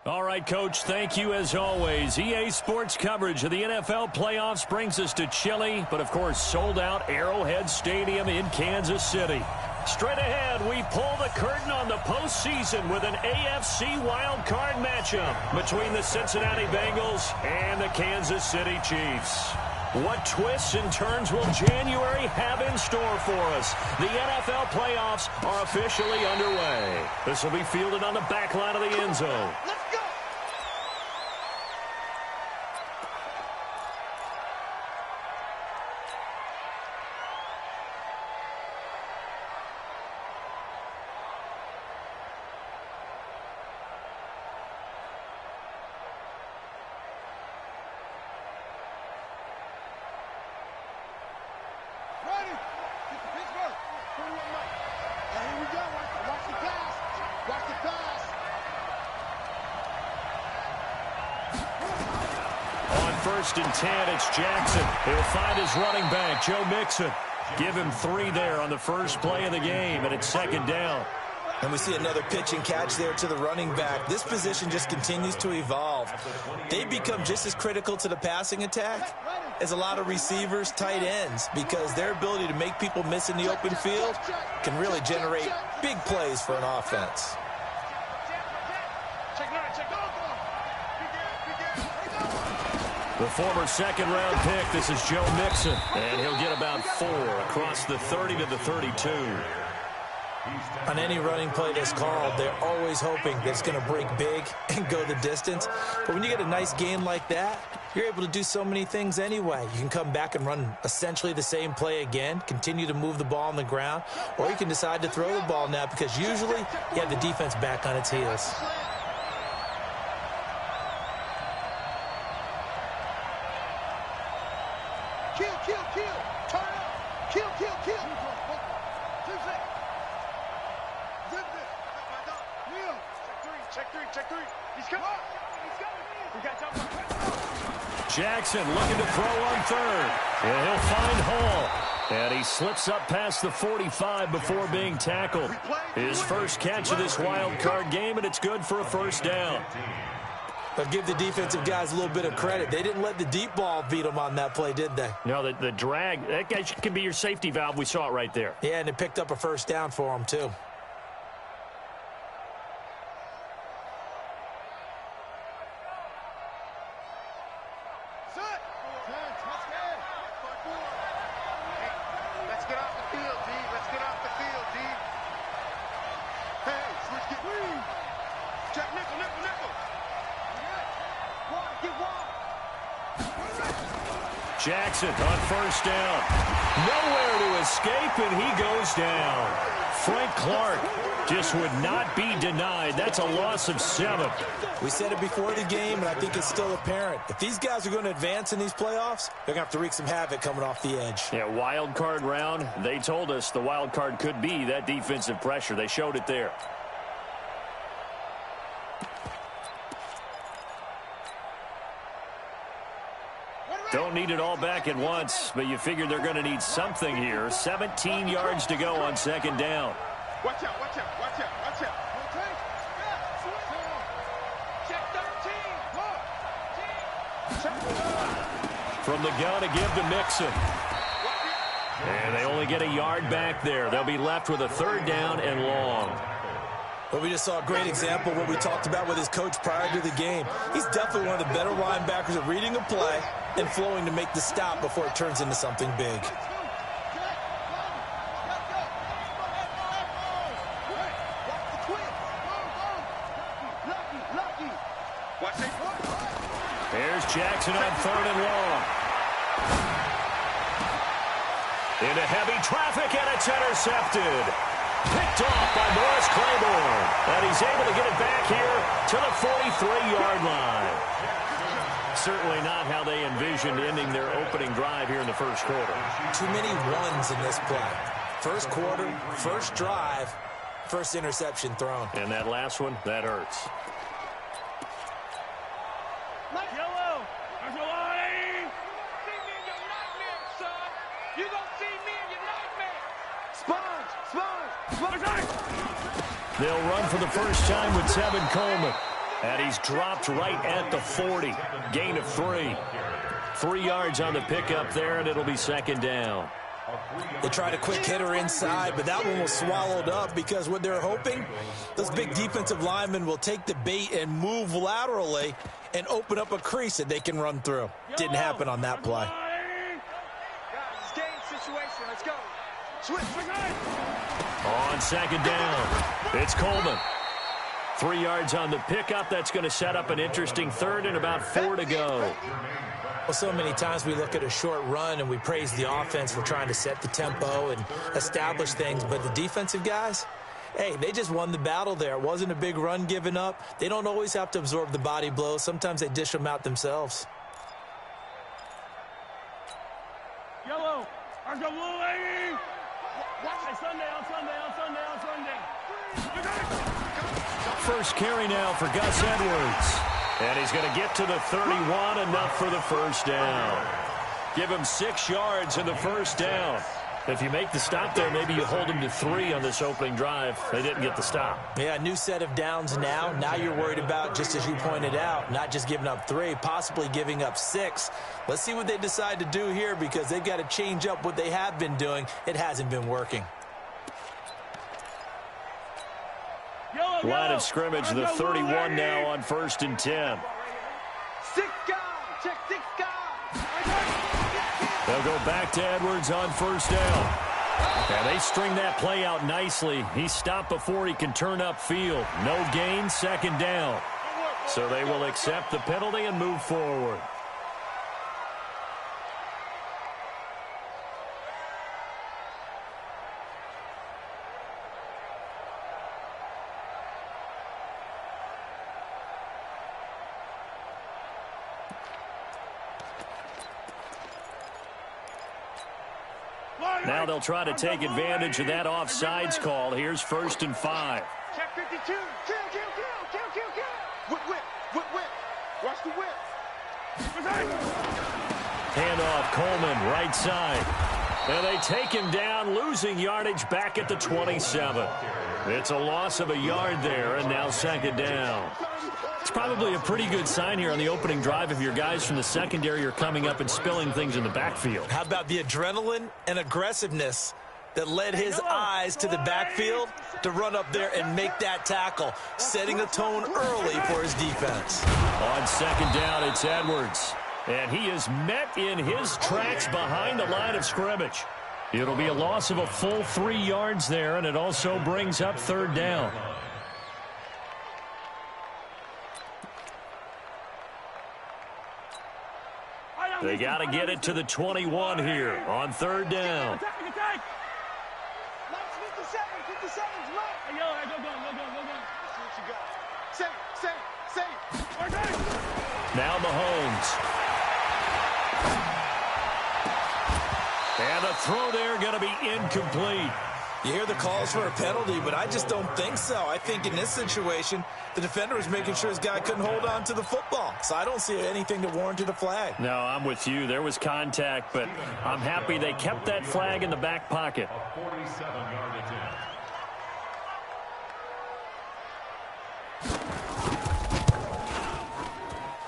All right, Coach, thank you as always. EA Sports coverage of the NFL playoffs brings us to chilly, but of course sold-out Arrowhead Stadium in Kansas City. Straight ahead, we pull the curtain on the postseason with an AFC wildcard matchup between the Cincinnati Bengals and the Kansas City Chiefs. What twists and turns will January have in store for us? The NFL playoffs are officially underway. This will be fielded on the back line of the end zone. First and 10, it's Jackson. He'll find his running back, Joe Mixon. Give him 3 there on the first play of the game, and it's second down. And we see another pitch and catch there to the running back. This position just continues to evolve. They become just as critical to the passing attack as a lot of receivers, tight ends, because their ability to make people miss in the open field can really generate big plays for an offense. The former second-round pick, this is Joe Mixon, and he'll get about 4 across the 30 to the 32. On any running play that's called, they're always hoping that it's going to break big and go the distance. But when you get a nice gain like that, you're able to do so many things anyway. You can come back and run essentially the same play again, continue to move the ball on the ground, or you can decide to throw the ball now because usually you have the defense back on its heels. Jackson looking to throw on third. And he'll find Hall. And he slips up past the 45 before being tackled. His first catch of this wild card game, and it's good for a first down. But give the defensive guys a little bit of credit. They didn't let the deep ball beat them on that play, did they? No, the drag, that can be your safety valve. We saw it right there. Yeah, and it picked up a first down for them, too. Jackson on first down. Nowhere to escape, and he goes down. Frank Clark just would not be denied. That's a loss of 7. We said it before the game, and I think it's still apparent. If these guys are going to advance in these playoffs, they're going to have to wreak some havoc coming off the edge. Yeah, wild card round. They told us the wild card could be that defensive pressure. They showed it there. Don't need it all back at once, but you figure they're going to need something here. 17 yards to go on second down. Watch out, watch out, watch out, watch out. From the gun to give to Mixon. And they only get a yard back there. They'll be left with a third down and long. Well, we just saw a great example of what we talked about with his coach prior to the game. He's definitely one of the better linebackers at reading a play and flowing to make the stop before it turns into something big. Here's Jackson on third and long. Into heavy traffic, and it's intercepted. Picked off by Morris Claiborne. And he's able to get it back here to the 43-yard line. Certainly not how they envisioned ending their opening drive here in the first quarter. Too many ones in this play. First quarter, first drive, first interception thrown. And that last one, that hurts. Yellow, there's a line. See me in your nightmare, son. You gonna see me in your nightmare. Sponge, sponge, sponge. They'll run for the first time with Tevin Coleman. And he's dropped right at the 40. Gain of 3. 3 yards on the pickup there, and it'll be second down. They tried a quick hitter inside, but that one was swallowed up because what they're hoping, those big defensive linemen will take the bait and move laterally and open up a crease that they can run through. Didn't happen on that play. Guys, game situation. Let's go. Switch. On second down, it's Coleman. 3 yards on the pickup. That's going to set up an interesting third and about 4 to go. Well, so many times we look at a short run and we praise the offense for trying to set the tempo and establish things, but the defensive guys, hey, they just won the battle there. It wasn't a big run given up. They don't always have to absorb the body blows. Sometimes they dish them out themselves. Yellow. Let's go, blue lady. Watch it. Sunday. First carry now for Gus Edwards. And he's going to get to the 31, enough for the first down. Give him 6 yards in the first down. If you make the stop there, maybe you hold him to 3 on this opening drive. They didn't get the stop. Yeah, new set of downs now. Now you're worried about, just as you pointed out, not just giving up 3, possibly giving up 6. Let's see what they decide to do here because they've got to change up what they have been doing. It hasn't been working. Line of scrimmage, the 31 now on 1st and 10. 6 guys. Check 6 guys. They'll go back to Edwards on first down. And they string that play out nicely. He stopped before he can turn upfield. No gain, second down. So they will accept the penalty and move forward. Now they'll try to take advantage of that offsides call. Here's 1st and 5. Check 52. Kill. Whip. Watch the whip. Handoff, Coleman, right side. And they take him down, losing yardage back at the 27. It's a loss of a yard there, and now second down. It's probably a pretty good sign here on the opening drive if your guys from the secondary are coming up and spilling things in the backfield. How about the adrenaline and aggressiveness that led his eyes to the backfield to run up there and make that tackle, setting a tone early for his defense. On second down, it's Edwards. And he is met in his tracks behind the line of scrimmage. It'll be a loss of a full 3 yards there, and it also brings up third down. They got to get it to the 21 here on third down. Attack. 57, right. Yo, go. See what you got. Say. Now Mahomes. And the throw there going to be incomplete. You hear the calls for a penalty, but I just don't think so. I think in this situation, the defender was making sure his guy couldn't hold on to the football. So I don't see anything that warranted a flag. No, I'm with you. There was contact, but I'm happy they kept that flag in the back pocket.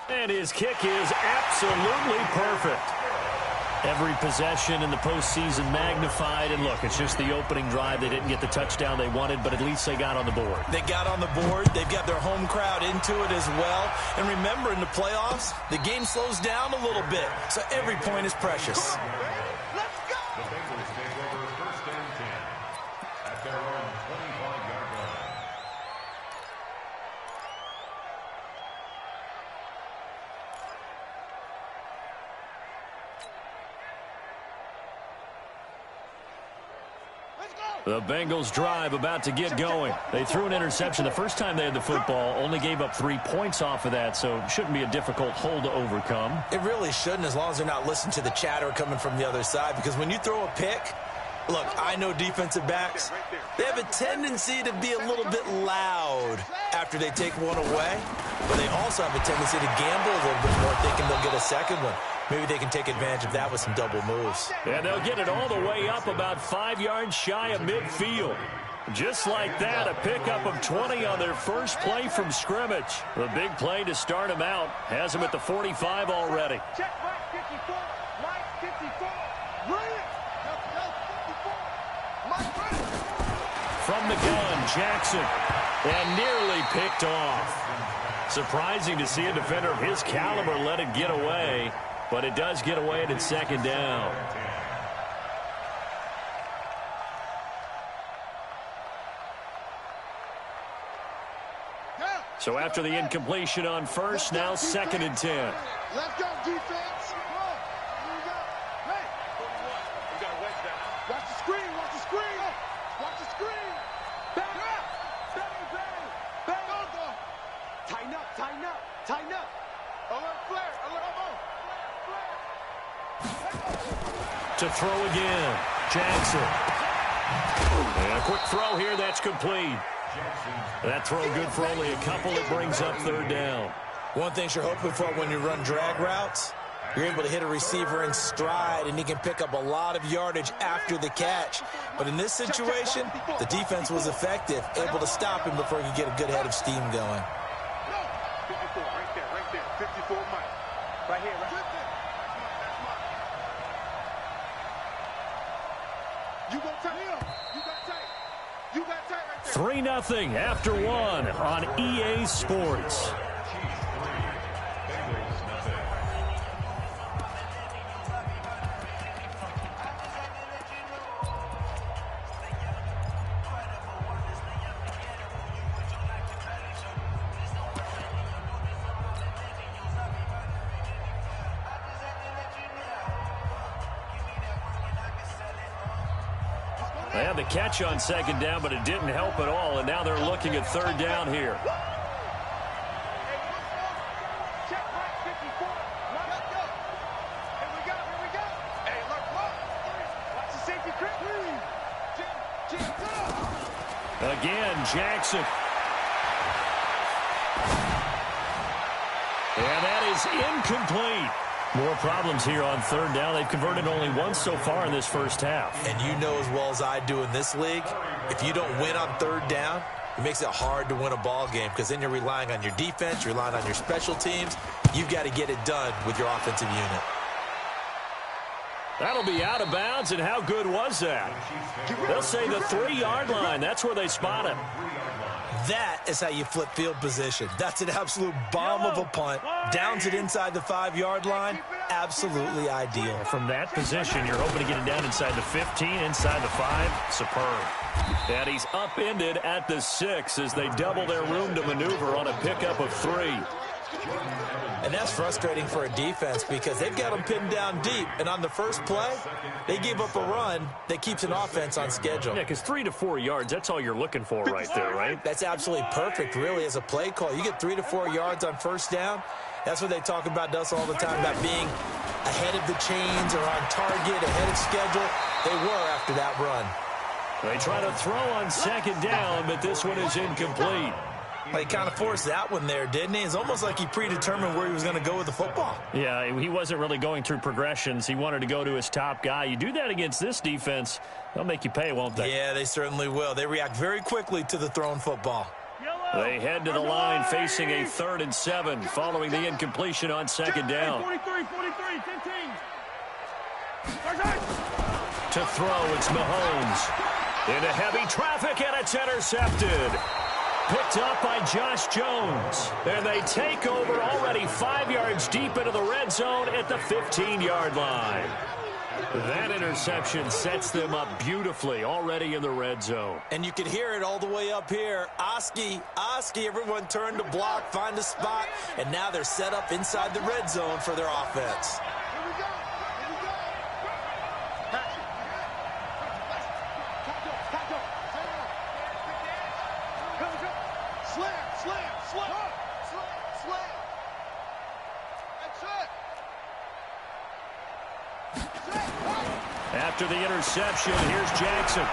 And his kick is absolutely perfect. Every possession in the postseason magnified. And look, it's just the opening drive. They didn't get the touchdown they wanted, but at least they got on the board. They got on the board. They've got their home crowd into it as well. And remember, in the playoffs, the game slows down a little bit. So every point is precious. Let's go. The Bengals take over 1st and 10 at their own 25-yard line. The Bengals drive about to get going. They threw an interception the first time they had the football, only gave up 3 points off of that, so it shouldn't be a difficult hole to overcome. It really shouldn't, as long as they're not listening to the chatter coming from the other side, because when you throw a pick, look, I know defensive backs, they have a tendency to be a little bit loud after they take one away, but they also have a tendency to gamble a little bit more thinking they'll get a second one. Maybe they can take advantage of that with some double moves. And they'll get it all the way up about 5 yards shy of midfield. Just like that, a pickup of 20 on their first play from scrimmage. The big play to start them out has them at the 45 already. Check right 54. Right 54. Brilliant. From the gun, Jackson. And nearly picked off. Surprising to see a defender of his caliber let it get away. But it does get away and it's second down. So after the incompletion on first, now second and 10. Let's go, defense. Come on. Here we go. Hey. We got a wedge down. Watch the screen. Watch the screen. Watch the screen. Bang. Bang, bang. Bang. Go. Tighten up, tighten up, tighten up. Alert flare. Alert. Flare. To throw again, Jackson. And a quick throw here, that's complete. That throw good for only a couple. It brings up third down. One thing you're hoping for when you run drag routes, you're able to hit a receiver in stride, and he can pick up a lot of yardage after the catch. But in this situation, the defense was effective, able to stop him before he could get a good head of steam going. 54, right there. 54, Mike. Right here, right there. You go tight. You got tight. You got tight right there. 3-0 after one on EA Sports. They had the catch on second down, but it didn't help at all, and now they're looking at third down here. Check right 54. Let's go. Here we go. Hey, look. Watch the safety creep. Again, Jackson. And that is incomplete. More problems here on third down. They've converted only once so far in this first half. And you know as well as I do in this league, if you don't win on third down, it makes it hard to win a ball game because then you're relying on your defense, you're relying on your special teams. You've got to get it done with your offensive unit. That'll be out of bounds, and how good was that? They'll say the 3-yard line. That's where they spot him. That is how you flip field position. That's an absolute bomb of a punt. Downs it inside the 5-yard line. Absolutely ideal. From that position, you're hoping to get it down inside the 15, inside the 5. Superb. And he's upended at the 6 as they double their room to maneuver on a pickup of 3. And that's frustrating for a defense because they've got them pinned down deep. And on the first play, they gave up a run that keeps an offense on schedule. Yeah, because 3 to 4 yards, that's all you're looking for right there, right? That's absolutely perfect, really, as a play call. You get 3 to 4 yards on first down. That's what they talk about us all the time, about being ahead of the chains or on target, ahead of schedule. They were after that run. They try to throw on second down, but this one is incomplete. Well, he kind of forced that one there, didn't he? It's almost like he predetermined where he was going to go with the football. Yeah, he wasn't really going through progressions. He wanted to go to his top guy. You do that against this defense, they'll make you pay, won't they? Yeah, they certainly will. They react very quickly to the thrown football. They head to the line facing a 3rd and 7 following the incompletion on second down. 43, 15. To throw, it's Mahomes. Into heavy traffic, and it's intercepted. Picked up by Josh Jones. And they take over already 5 yards deep into the red zone at the 15-yard line. That interception sets them up beautifully already in the red zone. And you can hear it all the way up here. Oski, everyone turned to block, find a spot, and now they're set up inside the red zone for their offense. Here we go. Slam. That's it. After the interception, here's Jackson.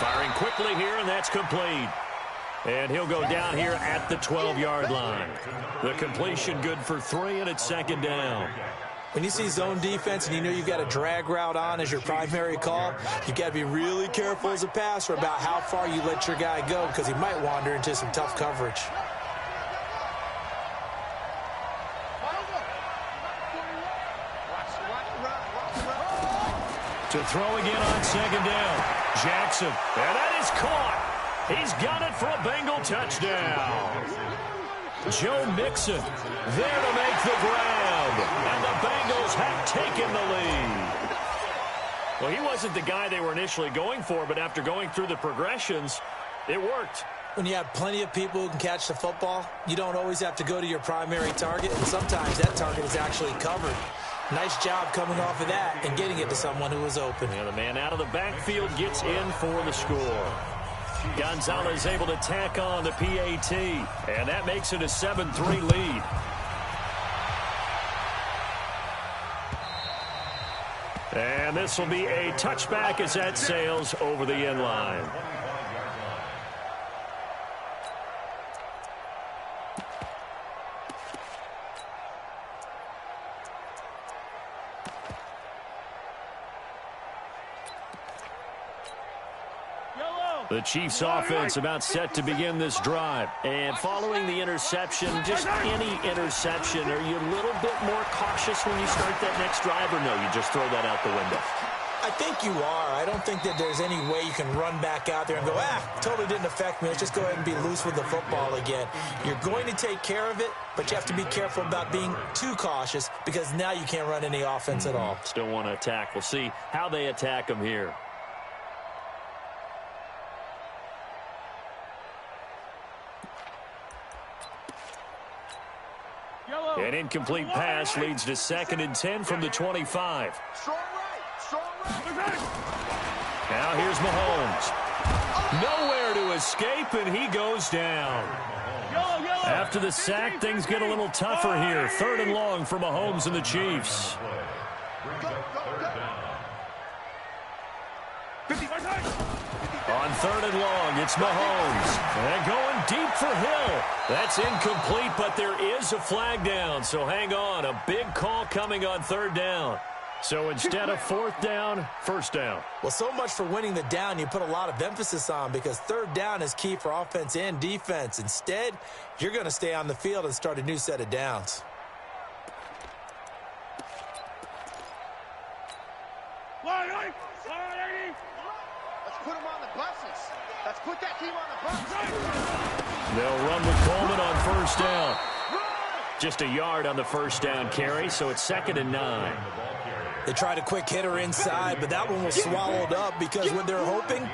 Firing quickly here, and that's complete. And he'll go down here at the 12-yard line. The completion good for 3, and it's second down. When you see zone defense and you know you've got a drag route on as your primary call, you've got to be really careful as a passer about how far you let your guy go because he might wander into some tough coverage. To throw again on second down. Jackson, and that is caught. He's got it for a Bengal touchdown. Joe Mixon there to make the grab. And the Bengals have taken the lead. Well, he wasn't the guy they were initially going for, but after going through the progressions, it worked. When you have plenty of people who can catch the football, you don't always have to go to your primary target, and sometimes that target is actually covered. Nice job coming off of that and getting it to someone who was open. Yeah, the man out of the backfield gets in for the score. Gonzalez able to tack on the PAT, and that makes it a 7-3 lead. And this will be a touchback as that sails over the end line. The Chiefs offense about set to begin this drive. And following the interception, just any interception, are you a little bit more cautious when you start that next drive, or no, you just throw that out the window? I think you are. I don't think that there's any way you can run back out there and go, totally didn't affect me. Let's just go ahead and be loose with the football again. You're going to take care of it, but you have to be careful about being too cautious because now you can't run any offense at all. Still want to attack. We'll see how they attack them here. An incomplete pass leads to 2nd and 10 from the 25. Now here's Mahomes. Nowhere to escape, and he goes down. After the sack, things get a little tougher here. 3rd and long for Mahomes and the Chiefs. On 3rd and long, it's Mahomes. And going deep for Hill. That's incomplete, but there is a flag down. So hang on, a big call coming on 3rd down. So instead of 4th down, 1st down. Well, so much for winning the down you put a lot of emphasis on because 3rd down is key for offense and defense. Instead, you're going to stay on the field and start a new set of downs. Let's put them on the buses. Let's put that team on the buses. They'll run with Coleman on 1st down. Just a yard on the 1st down carry, so it's 2nd and 9. They tried a quick hitter inside, but that one was swallowed up because when they're hoping,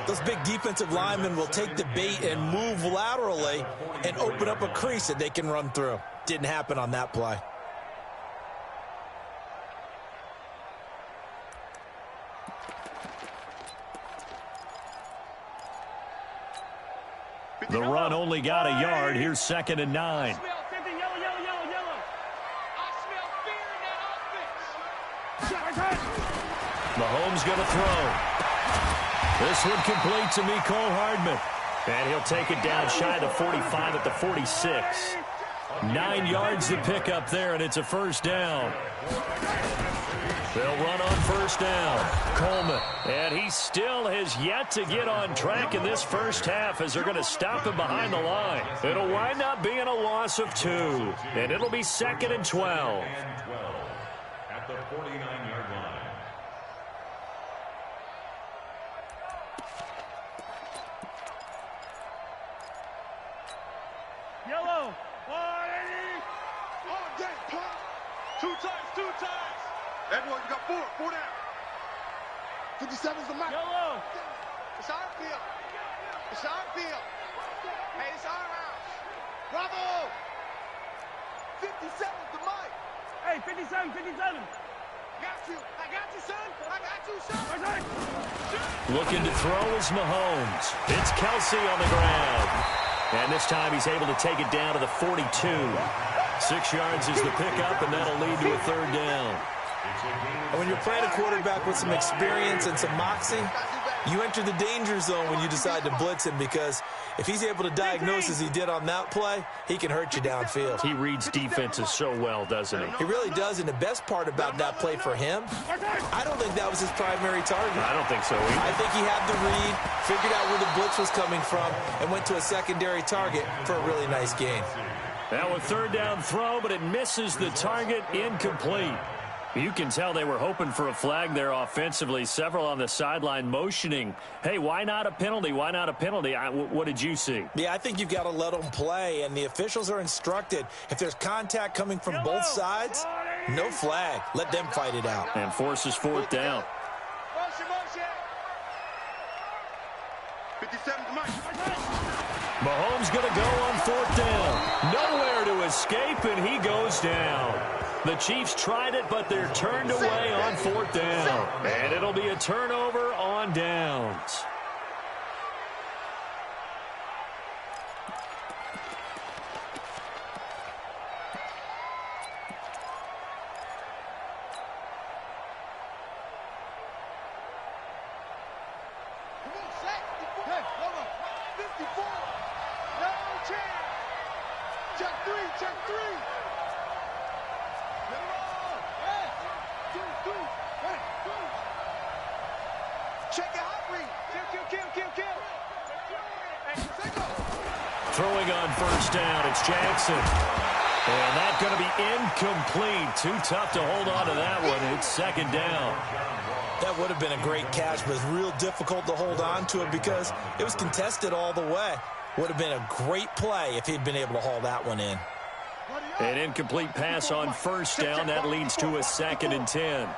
those big defensive linemen will take the bait and move laterally and open up a crease that they can run through. Didn't happen on that play. The run only got a yard. Here's 2nd and 9. Mahomes going to throw. This one complete to Mecole Hardman. And he'll take it down shy of the 45 at the 46. 9 yards to pick up there, and it's a 1st down. They'll run on 1st down. Coleman. And he still has yet to get on track in this first half as they're going to stop him behind the line. It'll wind up being a loss of 2. And it'll be 2nd and 12. At the 49-yard line. Yellow. 180. Oh, dang, punt. 2 times. Everyone, you got 4 down. 57's the mark. Yellow. It's our field. It's our field. Hey, it's our house. Bravo. 57's the mic. Hey, 57. Got you. I got you, son. Looking to throw is Mahomes. It's Kelsey on the ground. And this time he's able to take it down to the 42. 6 yards is the pickup, and that'll lead to a 3rd down. And when you're playing a quarterback with some experience and some moxie, You enter the danger zone when you decide to blitz him, because if he's able to diagnose as he did on that play, he can hurt you downfield. He reads defenses so well, doesn't he? He really does, and the best part about that play for him, I don't think that was his primary target. I don't think so either. I think he had the read, figured out where the blitz was coming from, and went to a secondary target for a really nice gain. Now a third down throw, but it misses the target, incomplete. You can tell they were hoping for a flag there offensively. Several on the sideline motioning, hey, why not a penalty? Why not a penalty? What did you see? Yeah, I think you've got to let them play, and the officials are instructed, if there's contact coming from both sides, no flag. Let them fight it out. And forces fourth down. Mahomes going to go on fourth down. Nowhere to escape, and he goes down. The Chiefs tried it, but they're turned away on fourth down. And it'll be a turnover on downs. Throwing on first down, it's Jackson. And that's going to be incomplete. Too tough to hold on to that one. It's second down. That would have been a great catch, but it's real difficult to hold on to it because it was contested all the way. Would have been a great play if he'd been able to haul that one in. An incomplete pass on first down. That leads to a 2nd and 10.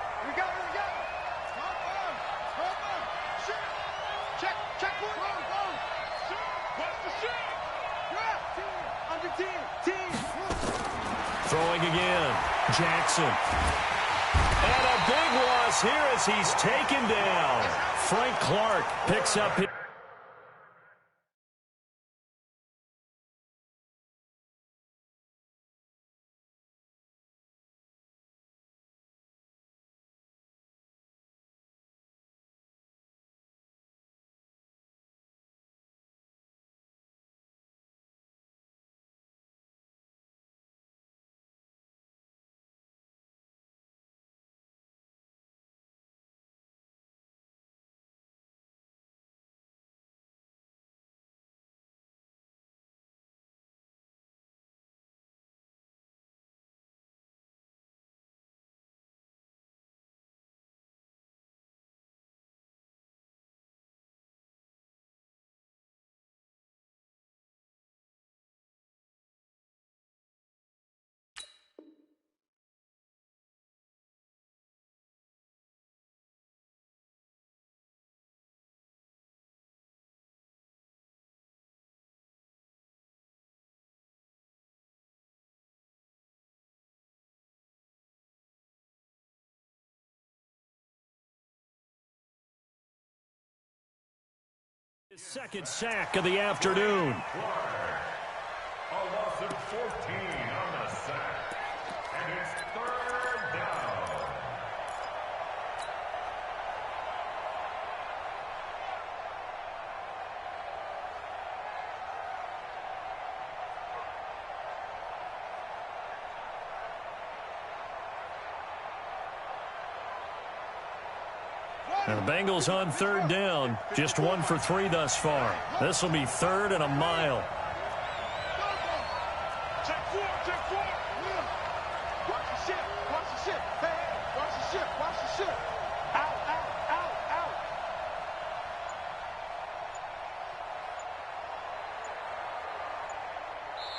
Throwing again, Jackson. And a big loss here as he's taken down. Frank Clark picks up his... His second sack of the afternoon. A loss of 14 on the sack. And it's third down. And the Bengals on third down. Just 1 for 3 thus far. This will be 3rd and a mile. Check 4, check 4. Watch the ship, watch the ship. Hey, watch the ship, watch the ship. Out, out, out, out.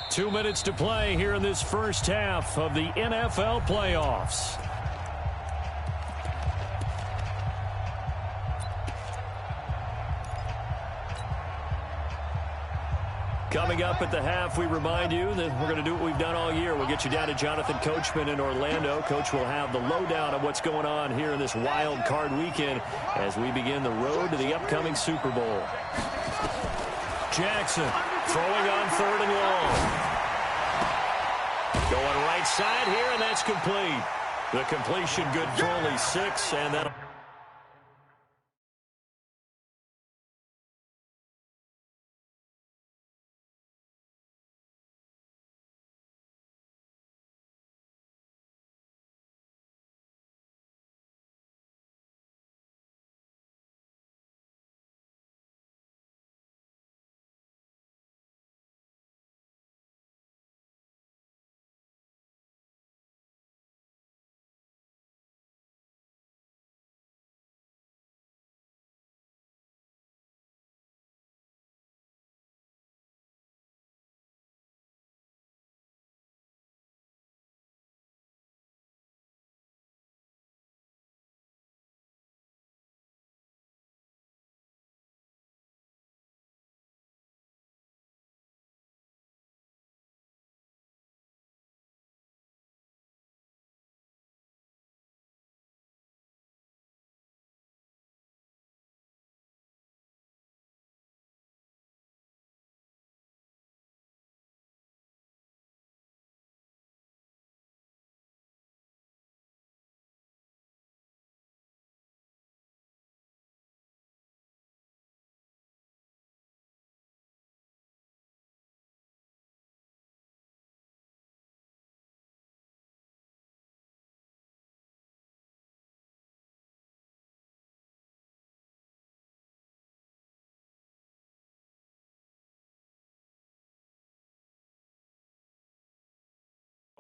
Two minutes to play here in this first half of the NFL playoffs. Coming up at the half, we remind you that we're going to do what we've done all year. We'll get you down to Jonathan Coachman in Orlando. Coach will have the lowdown of what's going on here in this wild card weekend as we begin the road to the upcoming Super Bowl. Jackson throwing on 3rd and long. Going right side here, and that's complete. The completion good for only 6, and that'll...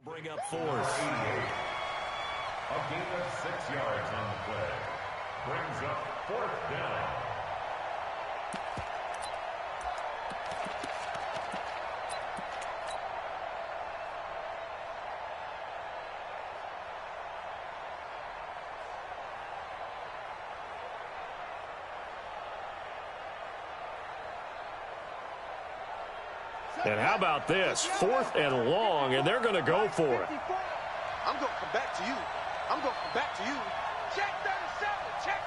Bring up fourth. A gain of 6 yards on the play. Brings up 4th down. And how about this? 4th and long, and they're going to go for it. I'm going to come back to you. I'm going to come back to you. Check 37. Check.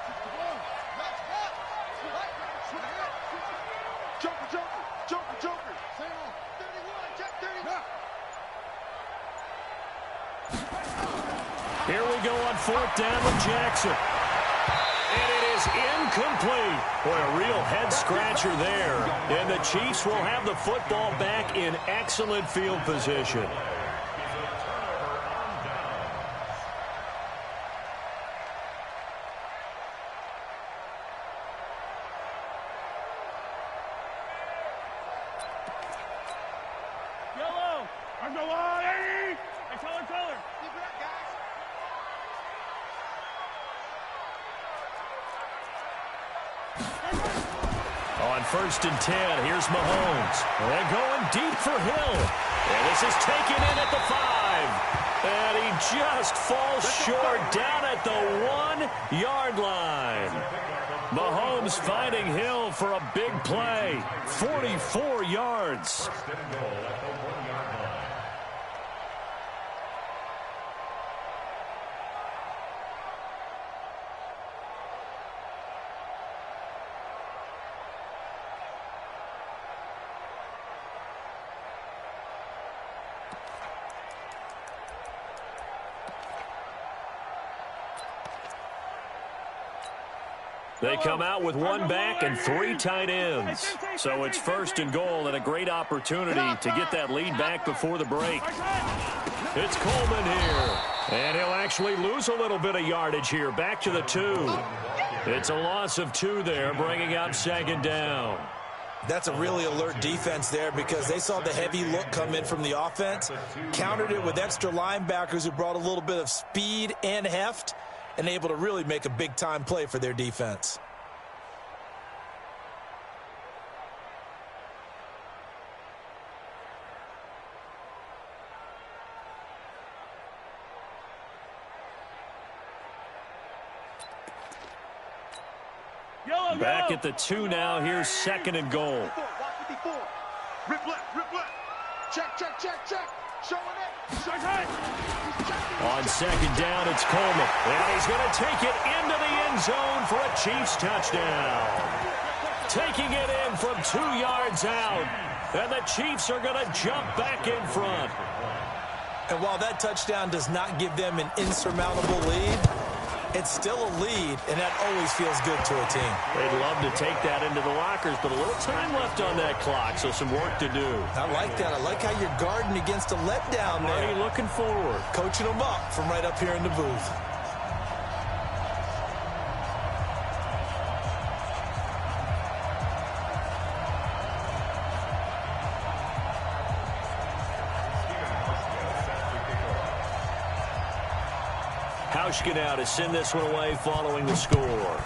Joker, Joker. Joker, Joker. Say on. 31. Check 31. Here we go on 4th down with Jackson. And it is incomplete. Boy, a real head-scratcher there. And the Chiefs will have the football back in excellent field position. Yellow. I'm the line. Hey, color. Keep it up, guys. On 1st and 10, here's Mahomes. And going deep for Hill. And this is taken in at the 5. And he just falls short down at the 1-yard line. Mahomes finding Hill for a big play. 44 yards. They come out with 1 back and 3 tight ends. So it's 1st and goal and a great opportunity to get that lead back before the break. It's Coleman here. And he'll actually lose a little bit of yardage here. Back to the 2. It's a loss of 2 there, bringing out 2nd down. That's a really alert defense there because they saw the heavy look come in from the offense, countered it with extra linebackers who brought a little bit of speed and heft, and able to really make a big-time play for their defense. Back at the 2 now. Here's 2nd and goal. 54. Rip left. Check. Showing it. On 2nd down, it's Coleman. And he's going to take it into the end zone for a Chiefs touchdown. Taking it in from 2 yards out. And the Chiefs are going to jump back in front. And while that touchdown does not give them an insurmountable lead, it's still a lead, and that always feels good to a team. They'd love to take that into the lockers, but a little time left on that clock, so some work to do. I like that. I like how you're guarding against a letdown there. Already looking forward. Coaching them up from right up here in the booth. Hauschka now to send this one away following the score.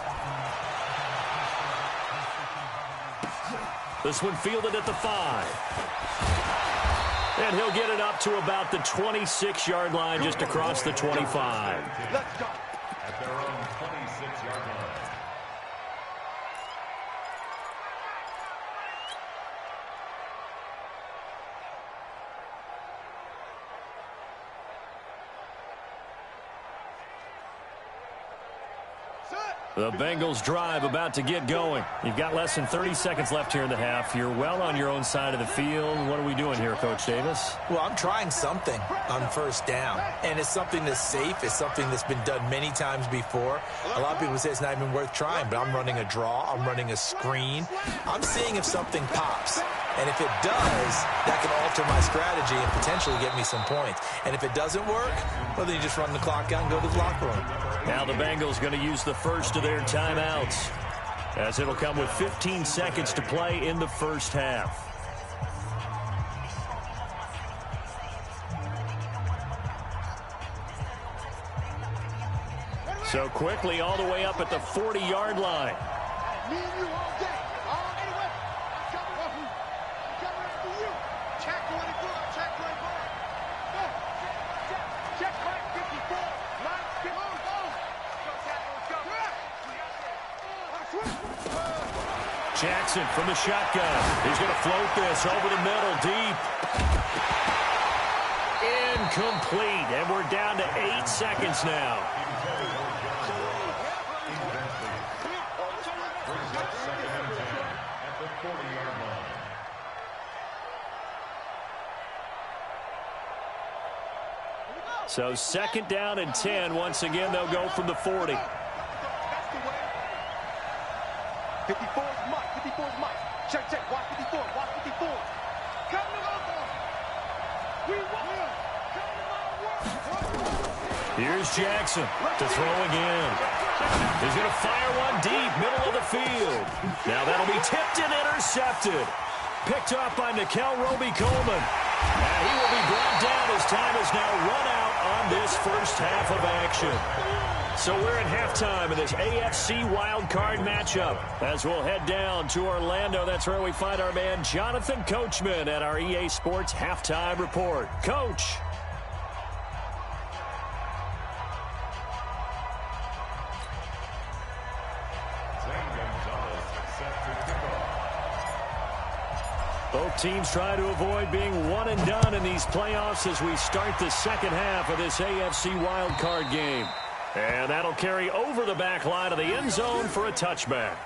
This one fielded at the 5. And he'll get it up to about the 26-yard line just across the 25. Let's go. At their own 26-yard line. The Bengals drive about to get going. You've got less than 30 seconds left here in the half. You're well on your own side of the field. What are we doing here, Coach Davis? Well, I'm trying something on 1st down, and it's something that's safe. It's something that's been done many times before. A lot of people say it's not even worth trying, but I'm running a draw. I'm running a screen. I'm seeing if something pops, and if it does, that can alter my strategy and potentially get me some points. And if it doesn't work, well, then you just run the clock out and go to the locker room. Now the Bengals going to use the first of their timeouts, as it'll come with 15 seconds to play in the first half. So quickly all the way up at the 40-yard line. Me and you all day. Anyway, I'm coming after you. Check 24. Check 24. Go. Check 54. Line 54. Jackson from the shotgun. He's going to float this over the middle, deep. Incomplete, and we're down to 8 seconds now. So 2nd down and 10. Once again, they'll go from the 40. 54 is Mike. 54 is Mike. Check. Watch 54. Watch 54. Come to my work. We will. Come to my work. Here's Jackson to throw again. He's going to fire one deep, middle of the field. Now that'll be tipped and intercepted. Picked up by Nickel Roby-Coleman. And he will be brought down as time is now run out on this first half of action. So we're at halftime in this AFC wildcard matchup. As we'll head down to Orlando, that's where we find our man Jonathan Coachman at our EA Sports Halftime Report. Coach. Both teams try to avoid being one and done in these playoffs as we start the second half of this AFC wildcard game. And that'll carry over the back line of the end zone for a touchback.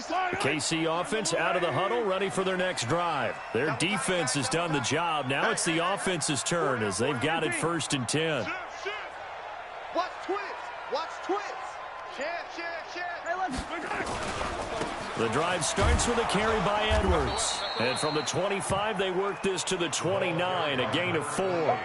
The KC offense out of the huddle, ready for their next drive. Their defense has done the job. Now it's the offense's turn as they've got it 1st and 10. Watch twins. Watch twins. Share. The drive starts with a carry by Edwards. And from the 25, they work this to the 29, a gain of 4.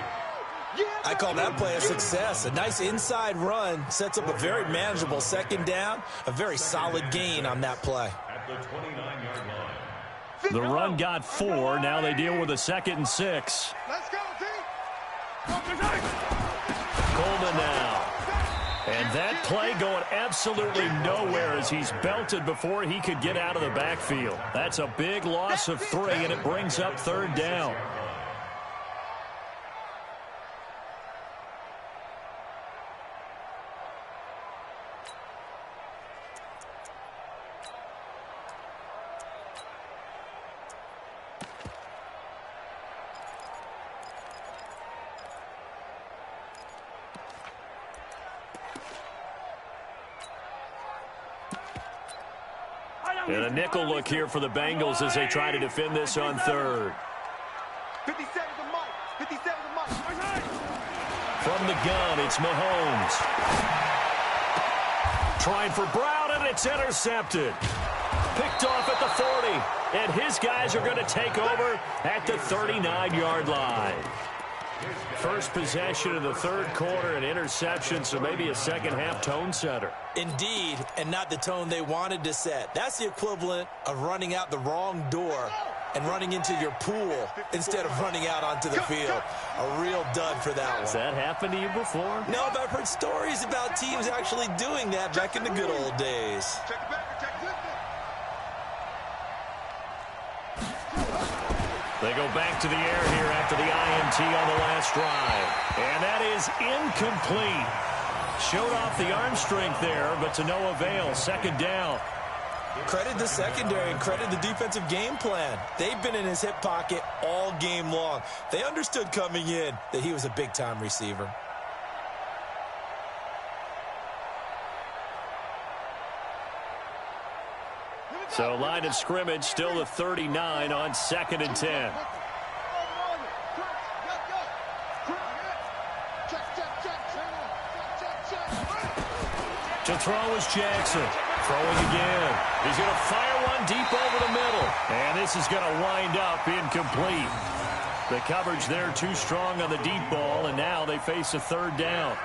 I call that play a success. A nice inside run sets up a very manageable 2nd down. A very solid gain on that play. At the 29-yard line. The run got 4. Now they deal with a 2nd and 6. Let's go, D. Coleman now. And that play going absolutely nowhere as he's belted before he could get out of the backfield. That's a big loss of 3, and it brings up 3rd down. And a nickel look here for the Bengals as they try to defend this on 3rd. 57 to Mike. 57 to Mike. From the gun, it's Mahomes. Trying for Brown, and it's intercepted. Picked off at the 40. And his guys are going to take over at the 39-yard line. First possession of the 3rd quarter, an interception, so maybe a second-half tone setter. Indeed, and not the tone they wanted to set. That's the equivalent of running out the wrong door and running into your pool instead of running out onto the field. A real dud for that one. Has that happened to you before? No, but I've heard stories about teams actually doing that back in the good old days. They go back to the air here after the INT on the last drive. And that is incomplete. Showed off the arm strength there, but to no avail. 2nd down. Credit the secondary and credit the defensive game plan. They've been in his hip pocket all game long. They understood coming in that he was a big-time receiver. So line of scrimmage still the 39 on 2nd and 10. To throw is Jackson. Throwing again. He's going to fire one deep over the middle. And this this is going to wind up incomplete. The coverage there too strong on the deep ball, and now they face a third down.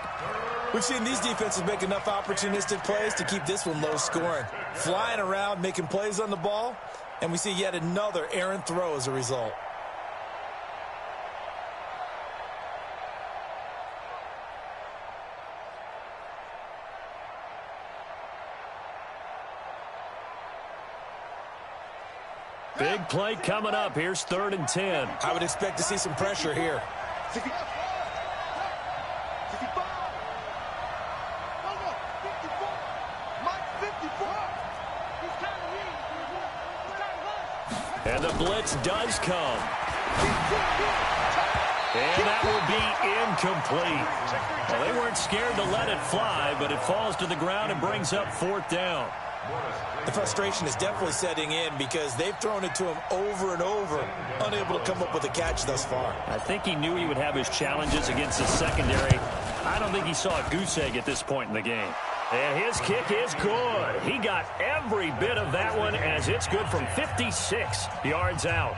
We've seen these defenses make enough opportunistic plays to keep this one low scoring. Flying around, making plays on the ball, and we see yet another errant throw as a result. Big play coming up. Here's 3rd and 10. I would expect to see some pressure here. And the blitz does come. And that will be incomplete. Well, they weren't scared to let it fly, but it falls to the ground and brings up 4th down. The frustration is definitely setting in because they've thrown it to him over and over, unable to come up with a catch thus far. I think he knew he would have his challenges against the secondary. I don't think he saw a goose egg at this point in the game. And his kick is good. He got every bit of that one as it's good from 56 yards out.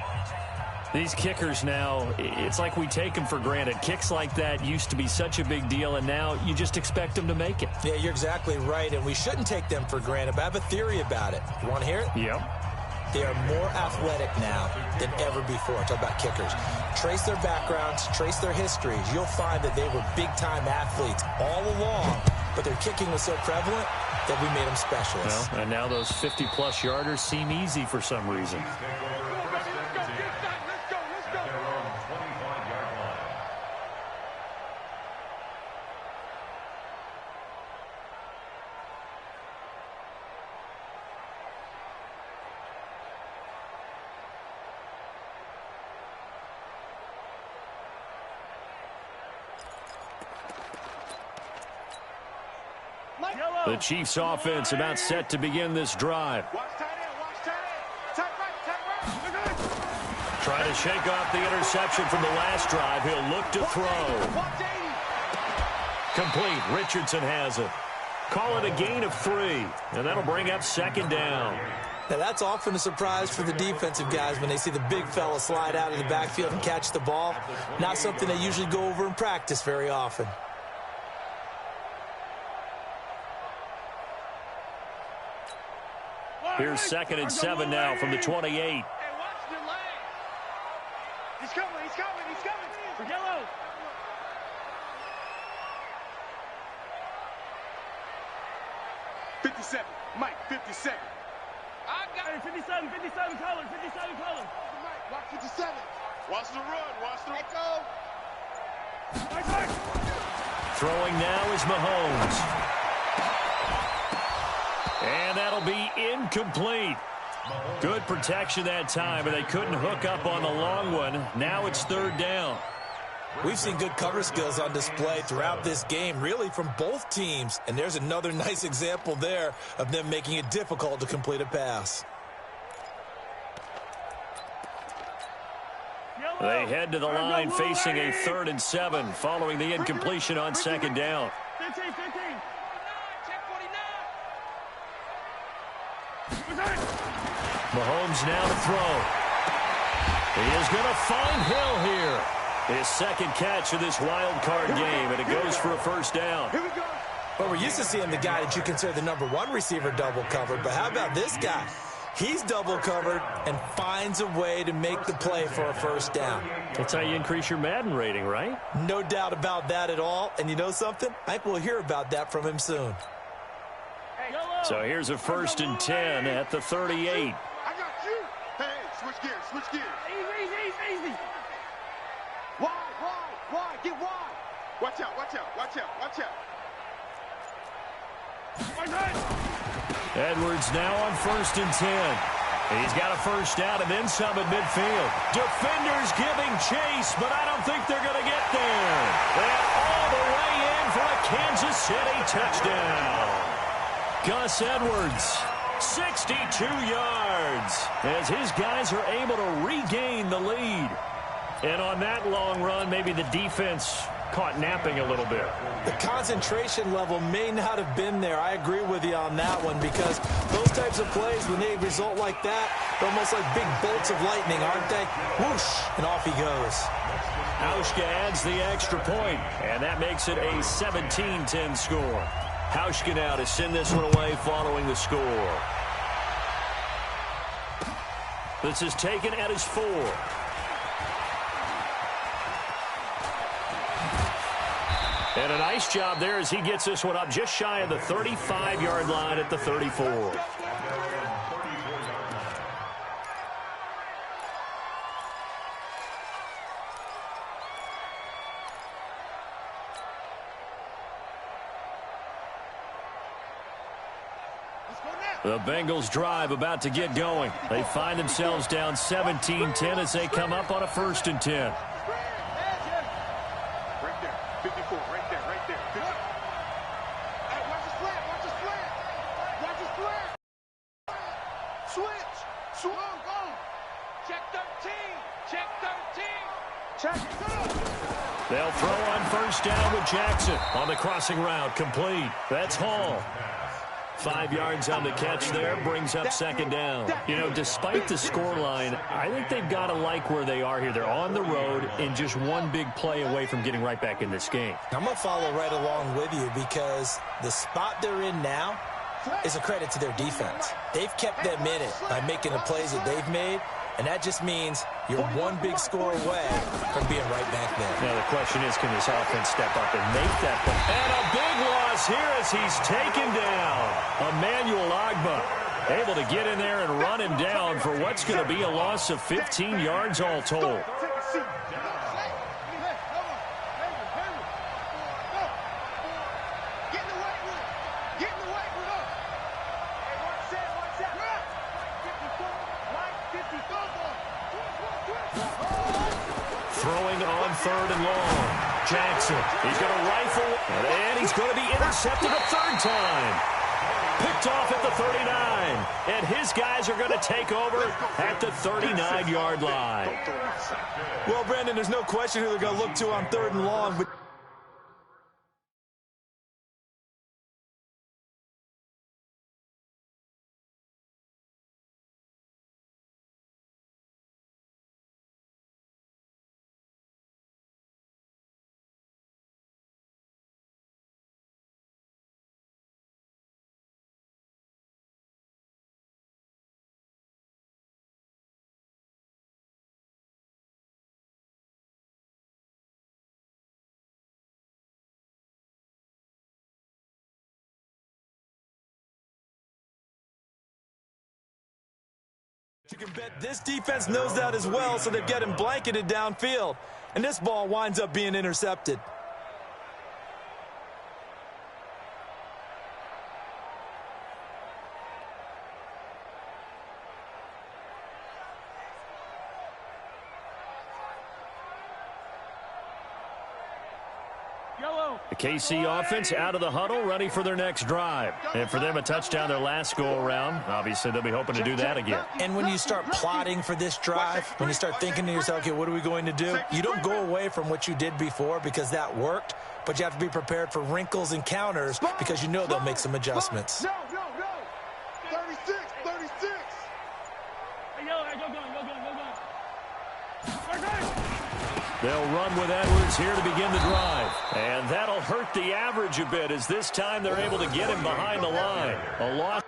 These kickers now, it's like we take them for granted. Kicks like that used to be such a big deal, and now you just expect them to make it. Yeah, you're exactly right, and we shouldn't take them for granted, but I have a theory about it. You want to hear it? Yep. They are more athletic now than ever before. Talk about kickers. Trace their backgrounds, trace their histories. You'll find that they were big-time athletes all along, but their kicking was so prevalent that we made them specialists. Well, and now those 50-plus yarders seem easy for some reason. The Chiefs offense about set to begin this drive. Trying to shake off the interception from the last drive. He'll look to throw. Complete. Richardson has it. Call it a gain of 3, and that'll bring up 2nd down. Now, that's often a surprise for the defensive guys when they see the big fella slide out of the backfield and catch the ball. Not something they usually go over in practice very often. Here's 2nd and 7 now from the 28. Hey, watch the leg. He's coming, he's coming, he's coming. For yellow. "57, Mike, 57. I got it. 57, 57 color, 57 color. Mike, watch 57. Watch the run, watch the run. Go. Throwing now is Mahomes. And that'll be incomplete. Good protection that time, and they couldn't hook up on the long one. Now it's 3rd down. We've seen good cover skills on display throughout this game, really from both teams. And there's another nice example there of them making it difficult to complete a pass. They head to the line facing a 3rd and 7 following the incompletion on 2nd down. 15, 15. Mahomes now to throw. He is going to find Hill here. His 2nd catch of this wild card game, and it goes for a 1st down. Here we go. Well, we're used to seeing the guy that you consider the #1 receiver double covered, but how about this guy? He's double covered and finds a way to make the play for a 1st down. That's how you increase your Madden rating, right? No doubt about that at all. And you know something? I think we'll hear about that from him soon. So here's a 1st and 10 at the 38. I got you. Hey, switch gears, switch gears. Easy. Wide, get wide. Watch out, watch out, watch out, watch out. Edwards now on 1st and 10. He's got a 1st down and then some at midfield. Defenders giving chase, but I don't think they're going to get there. And all the way in for a Kansas City touchdown. Gus Edwards, 62 yards, as his guys are able to regain the lead. And on that long run, maybe the defense caught napping a little bit. The concentration level may not have been there. I agree with you on that one, because those types of plays, when they result like that, they're almost like big bolts of lightning, aren't they? Whoosh, and off he goes. Hauschka adds the extra point, and that makes it a 17-10 score. Hauschka now to send this one away following the score. This is taken at his 4. And a nice job there as he gets this one up just shy of the 35-yard line at the 34. The Bengals drive about to get going. They find themselves down 17-10 as they come up on a 1st and 10. Right there. 54. Right there. Right there. 50. Hey, watch the slant. Watch the slant. Watch the slant. Switch. Swung on. Check 13. Check 13. Check. They'll throw on 1st down with Jackson on the crossing route. Complete. That's Hall. 5 yards on the catch there, brings up 2nd down. You know, despite the scoreline, I think they've got to like where they are here. They're on the road and just one big play away from getting right back in this game. I'm going to follow right along with you, because the spot they're in now is a credit to their defense. They've kept them in it by making the plays that they've made, and that just means you're one big score away from being right back there. Now the question is, can this offense step up and make that play? And a big loss here as he's taken down. Emmanuel Ogbah able to get in there and run him down for what's going to be a loss of 15 yards all told. Throwing on 3rd and long. Jackson, he's going to rifle, and he's going to be intercepted a 3rd time. Picked off at the 39, and his guys are going to take over at the 39-yard line. Well, Brandon, there's no question who they're going to look to on 3rd and long, but you can bet this defense knows that as well, so they've got him blanketed downfield. And this ball winds up being intercepted. The KC offense out of the huddle, ready for their next drive. And for them, a touchdown their last go-around. Obviously, they'll be hoping to do that again. And when you start plotting for this drive, when you start thinking to yourself, okay, what are we going to do? You don't go away from what you did before because that worked, but you have to be prepared for wrinkles and counters because you know they'll make some adjustments. No. 36. 36. They'll run with Edwards here to begin the drive. And that'll hurt the average a bit as this time they're able to get him behind the line. A loss.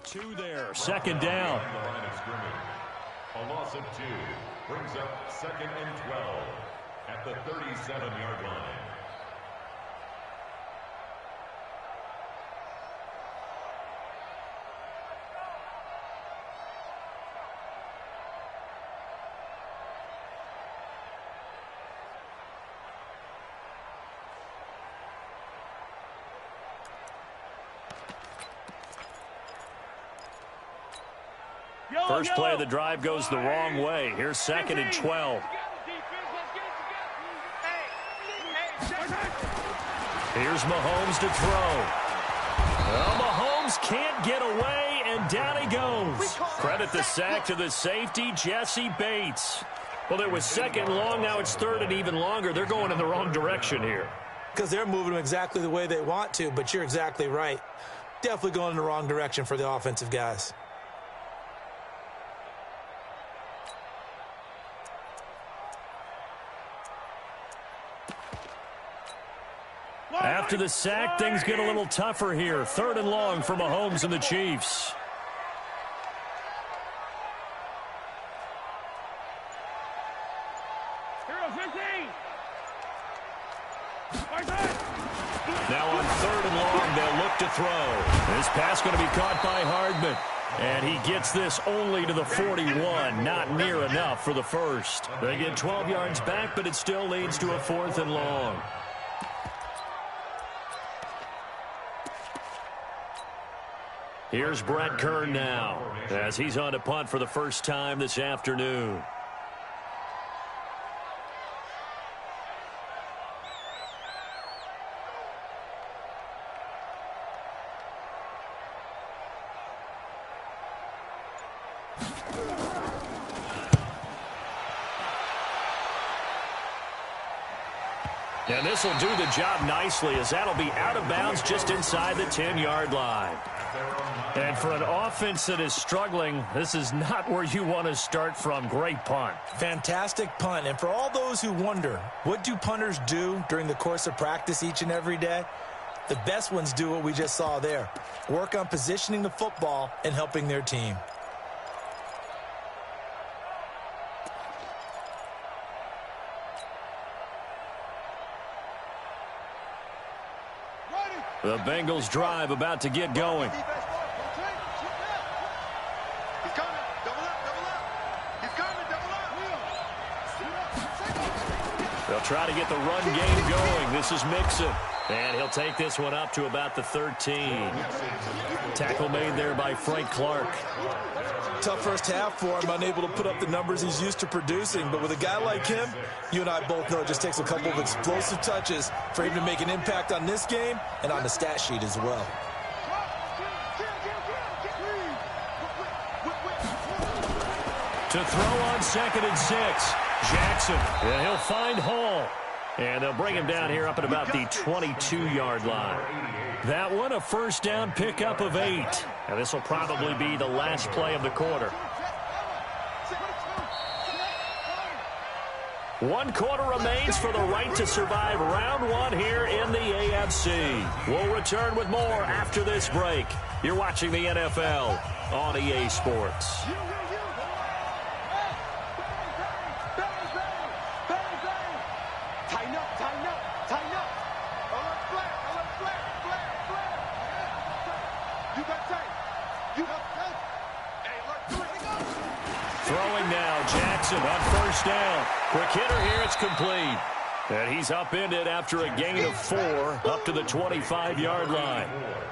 Two there, second down. The line of scrimmage. A loss of 2 brings up 2nd and 12 at the 37-yard line. First play of the drive goes the wrong way. Here's 2nd and 12. Here's Mahomes to throw. Well, Mahomes can't get away, and down he goes. Credit the sack to the safety, Jesse Bates. Well, it was 2nd long. Now it's 3rd and even longer. They're going in the wrong direction here. Because they're moving them exactly the way they want to, but you're exactly right. Definitely going in the wrong direction for the offensive guys. After the sack, things get a little tougher here. 3rd and long for Mahomes and the Chiefs. Now on 3rd and long, they'll look to throw. This pass going to be caught by Hardman. And he gets this only to the 41. Not near enough for the first. They get 12 yards back, but it still leads to a 4th and long. Here's Brett Kern now, as he's on to punt for the first time this afternoon. And this will do the job nicely, as that'll be out of bounds just inside the 10-yard line. And for an offense that is struggling, this is not where you want to start from. Great punt. Fantastic punt. And for all those who wonder, what do punters do during the course of practice each and every day? The best ones do what we just saw there. Work on positioning the football and helping their team. The Bengals drive about to get going. They'll try to get the run game going. This is Mixon. And he'll take this one up to about the 13. Tackle made there by Frank Clark. Tough first half for him, unable to put up the numbers he's used to producing. But with a guy like him, you and I both know it just takes a couple of explosive touches for him to make an impact on this game and on the stat sheet as well. To throw on 2nd and 6. Jackson, and he'll find Hall. And they'll bring him down here up at about the 22-yard line. That one, a first down pickup of 8. And this will probably be the last play of the quarter. 1 quarter remains for the right to survive round 1 here in the AFC. We'll return with more after this break. You're watching the NFL on EA Sports. Throwing now, Jackson on first down. Quick hitter here, it's complete. And he's upended after a gain of 4 up to the 25-yard line.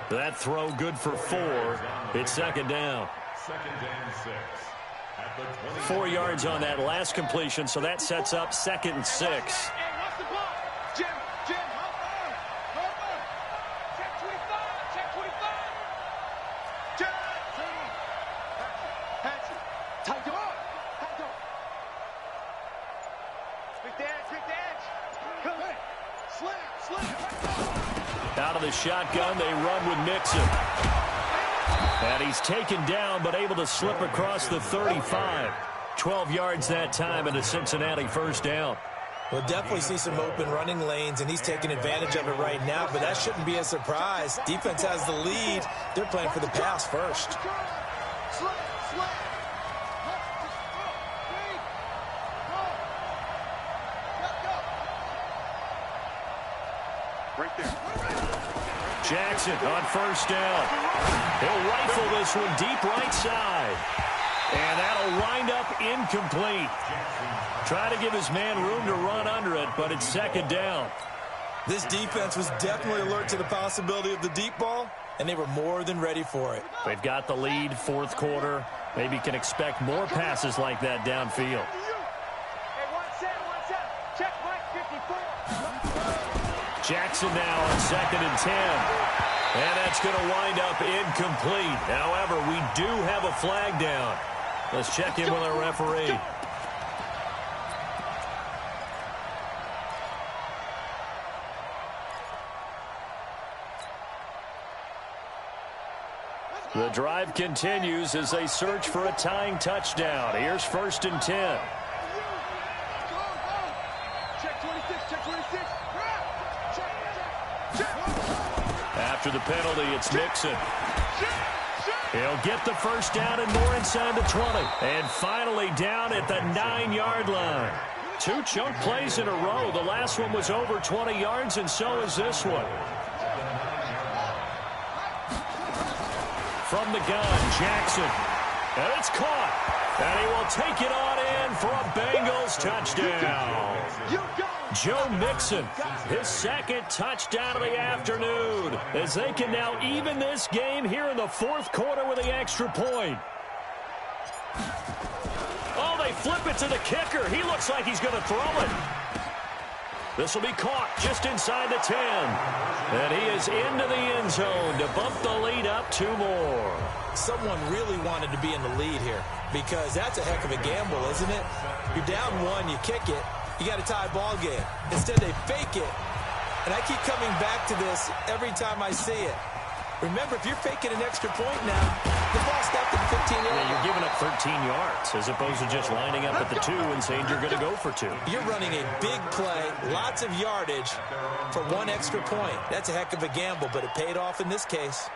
That throw good for 4. It's 2nd down. 4 yards on that last completion, so that sets up 2nd and 6. Out of the shotgun, they run with Mixon. And he's taken down, but able to slip across the 35. 12 yards that time, and a Cincinnati first down. We'll definitely see some open running lanes, and he's taking advantage of it right now, but that shouldn't be a surprise. Defense has the lead. They're playing for the pass first. Jackson on first down. He'll rifle this one deep right side. And that'll wind up incomplete. Try to give his man room to run under it, but it's second down. This defense was definitely alert to the possibility of the deep ball, and they were more than ready for it. They've got the lead, fourth quarter. Maybe can expect more passes like that downfield. Jackson now on 2nd and 10. And that's going to wind up incomplete. However, we do have a flag down. Let's check in with our referee. The drive continues as they search for a tying touchdown. Here's 1st and 10. After the penalty, it's Mixon. He'll get the first down and more inside the 20. And finally down at the 9-yard line. 2 chunk plays in a row. The last one was over 20 yards, and so is this one. From the gun, Jackson. And it's caught. And he will take it on in for a Bengals touchdown. Joe Mixon, his 2nd touchdown of the afternoon, as they can now even this game here in the 4th quarter with the extra point. Oh, they flip it to the kicker. He looks like he's going to throw it. This will be caught just inside the 10. And he is into the end zone to bump the lead up 2 more. Someone really wanted to be in the lead here, because that's a heck of a gamble, isn't it? You're down 1, you kick it. You got a tie ball game. Instead, they fake it. And I keep coming back to this every time I see it. Remember, if you're faking an extra point now, the ball's stopped at 15 yards. Yeah, you're giving up 13 yards as opposed to just lining up at the 2 and saying you're going to go for 2. You're running a big play, lots of yardage for 1 extra point. That's a heck of a gamble, but it paid off in this case.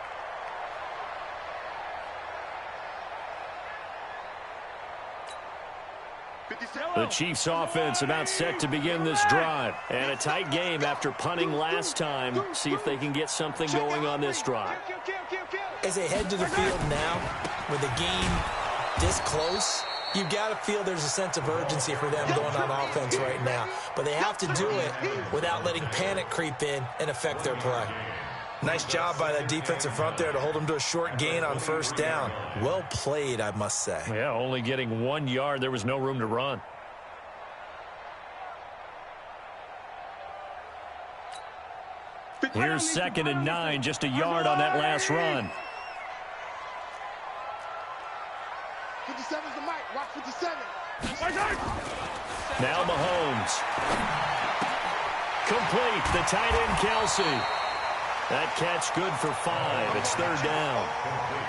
The Chiefs offense about set to begin this drive. And a tight game after punting last time. See if they can get something going on this drive. As they head to the field now, with the game this close, you've got to feel there's a sense of urgency for them going on offense right now. But they have to do it without letting panic creep in and affect their play. Nice job by that defensive front there to hold them to a short gain on first down. Well played, I must say. Yeah, only getting 1 yard. There was no room to run. Here's 2nd and 9, just a yard on that last run. 57's the mic. Watch 57. Now Mahomes. Complete. The tight end, Kelsey. That catch good for 5. It's 3rd down.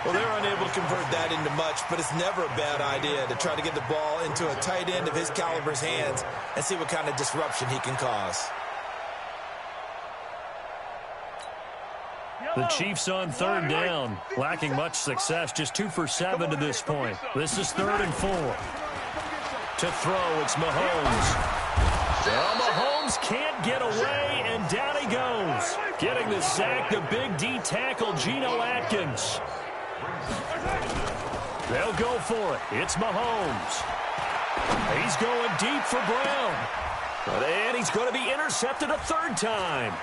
Well, they're unable to convert that into much, but it's never a bad idea to try to get the ball into a tight end of his caliber's hands and see what kind of disruption he can cause. The Chiefs on 3rd down, lacking much success, just 2 for 7 to this point. This is 3rd and 4. To throw, it's Mahomes. Well, Mahomes can't get away, and down he goes. Getting the sack, the big D tackle, Geno Atkins. They'll go for it. It's Mahomes. He's going deep for Brown. And he's going to be intercepted a 3rd time.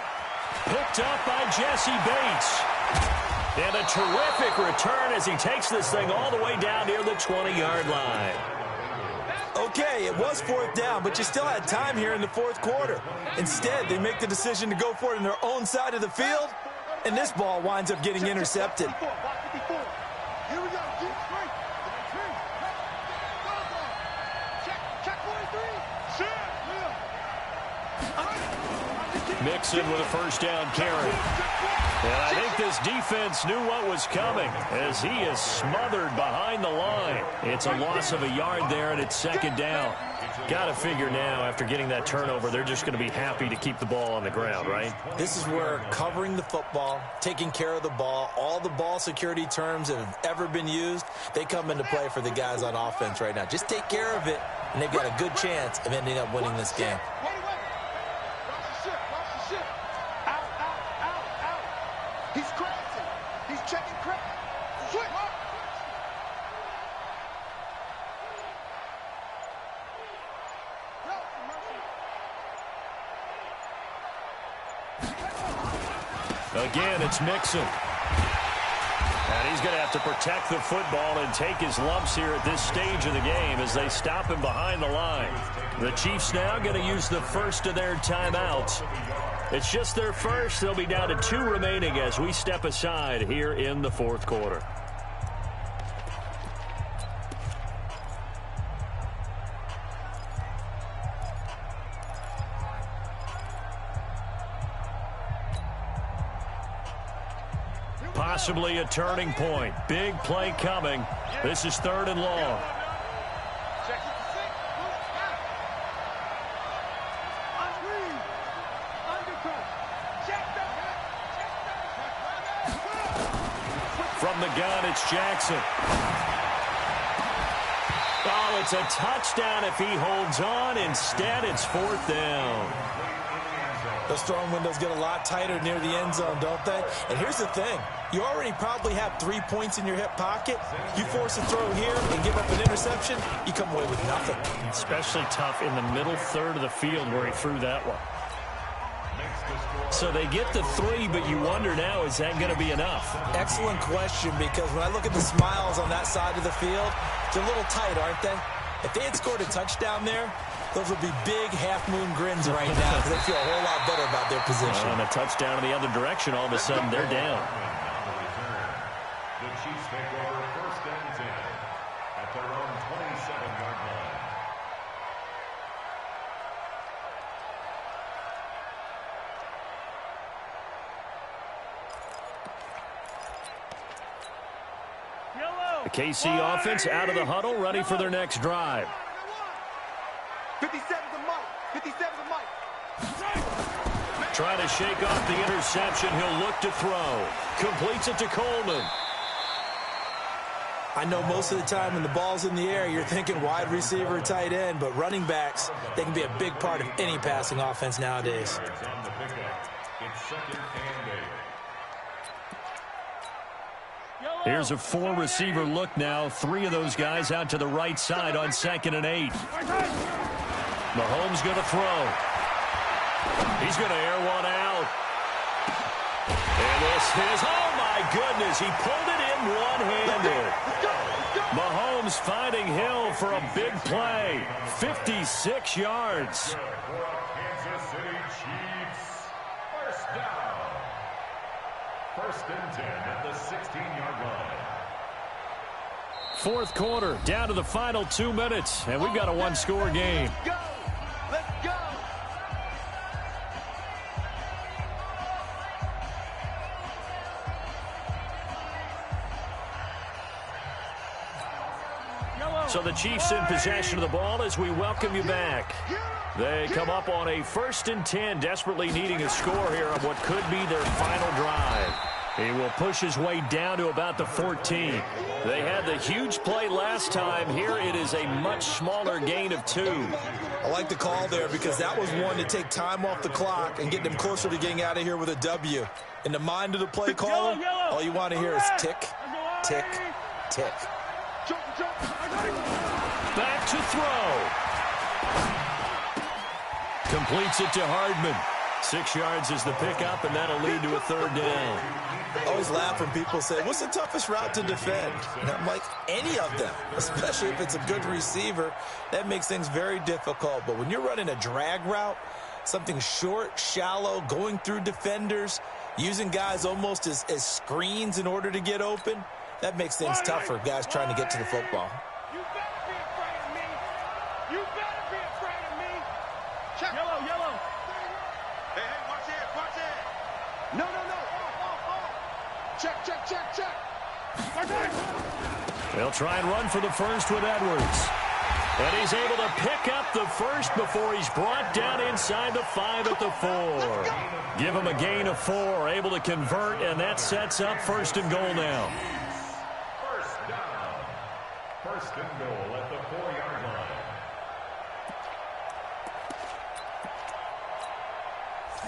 Picked up by Jesse Bates. And a terrific return as he takes this thing all the way down near the 20-yard line. Okay, it was 4th down, but you still had time here in the 4th quarter. Instead, they make the decision to go for it on their own side of the field, and this ball winds up getting intercepted. Here we go. Deep straight. Check 43. Mixon with a first down carry. And I think this defense knew what was coming as he is smothered behind the line. It's a loss of a yard there, and it's 2nd down. Got to figure now, after getting that turnover, they're just going to be happy to keep the ball on the ground, right? This is where covering the football, taking care of the ball, all the ball security terms that have ever been used, they come into play for the guys on offense right now. Just take care of it, and they've got a good chance of ending up winning this game. Watch the ship. Watch the ship. Out. He's crazy. He's checking crack. Switch. Again, it's Mixon. And he's going to have to protect the football and take his lumps here at this stage of the game as they stop him behind the line. The Chiefs now going to use the first of their timeouts. It's just their first. They'll be down to 2 remaining as we step aside here in the fourth quarter. Possibly a turning point. Big play coming. This is 3rd and long. From the gun, it's Jackson. Oh, it's a touchdown if he holds on. Instead, it's 4th down. Those throwing windows get a lot tighter near the end zone, don't they? And here's the thing. You already probably have 3 points in your hip pocket. You force a throw here and give up an interception, you come away with nothing. Especially tough in the middle third of the field where he threw that one. So they get the 3, but you wonder now, is that going to be enough? Excellent question, because when I look at the smiles on that side of the field, they're a little tight, aren't they? If they had scored a touchdown there, those would be big half-moon grins right now because they feel a whole lot better about their position. And a touchdown in the other direction, all of a sudden they're down. The Chiefs take over 1st and 10 at their own 27-yard line. The KC offense out of the huddle, ready for their next drive. 57's a Mike. 57's a Mike. Trying to shake off the interception. He'll look to throw. Completes it to Coleman. I know most of the time when the ball's in the air, you're thinking wide receiver, tight end, but running backs, they can be a big part of any passing offense nowadays. It's 2nd and 8. Here's a 4-receiver look now. 3 of those guys out to the right side on 2nd and 8. Mahomes going to throw. He's going to air one out. And this is, oh my goodness, he pulled it in one-handed. Mahomes finding Hill for a big play. 56 yards. Kansas City Chiefs. 1st down. 1st and 10 at the 16-yard line. Fourth quarter, down to the final 2 minutes, and we've got a 1-score game. Let's go. Let's go. So the Chiefs in possession of the ball as we welcome you back. They come up on a 1st and 10, desperately needing a score here on what could be their final drive. He will push his way down to about the 14. They had the huge play last time. Here it is a much smaller gain of 2. I like the call there because that was one to take time off the clock and get them closer to getting out of here with a W. In the mind of the play caller, all you want to hear is tick, tick, tick. Back to throw. Completes it to Hardman. 6 yards is the pickup, and that'll lead to a 3rd down. I always laugh when people say, what's the toughest route to defend? And I'm like, any of them, especially if it's a good receiver. That makes things very difficult. But when you're running a drag route, something short, shallow, going through defenders, using guys almost as screens in order to get open, that makes things tough for guys trying to get to the football. You better be afraid of me. You better be afraid of me. Check. Yellow. Hey, watch it. No. Check. They'll try and run for the first with Edwards. And he's able to pick up the first before he's brought down inside the 5 at the 4. Give him a gain of 4, able to convert, and that sets up first and goal now. First down. First and goal at the 4-yard line.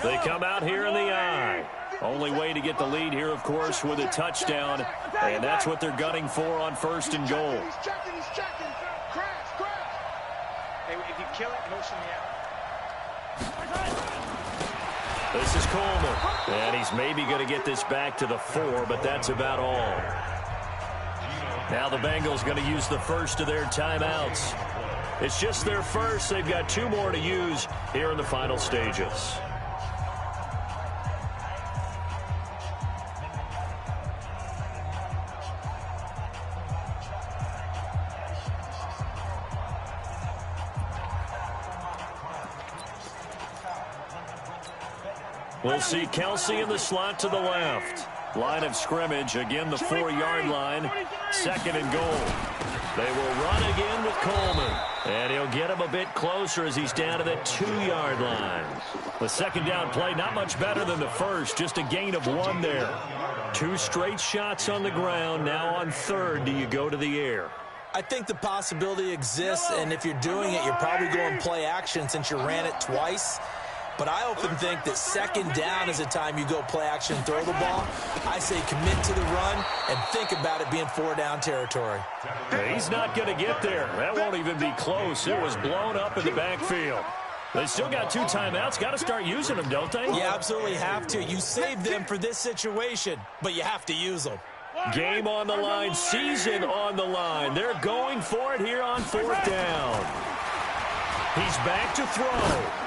They come out here in the I. Only way to get the lead here, of course, with a touchdown, and that's what they're gunning for on first and goal. He's checking. Crash. Hey, if you kill it, motion me out. This is Coleman, and he's maybe going to get this back to the 4, but that's about all. Now the Bengals going to use the first of their timeouts. It's just their first. They've got 2 more to use here in the final stages. We'll see Kelsey in the slot to the left. Line of scrimmage, again the 4-yard line. Second and goal. They will run again with Coleman. And he'll get him a bit closer as he's down to the 2-yard line. The second down play, not much better than the first, just a gain of 1 there. 2 straight shots on the ground. Now on third, do you go to the air? I think the possibility exists, and if you're doing it, you're probably going play action since you ran it twice. But I often think that second down is the time you go play action and throw the ball. I say commit to the run and think about it being 4-down territory. He's not going to get there. That won't even be close. It was blown up in the backfield. They still got 2 timeouts. Got to start using them, don't they? You absolutely have to. You save them for this situation, but you have to use them. Game on the line, season on the line. They're going for it here on 4th down. He's back to throw.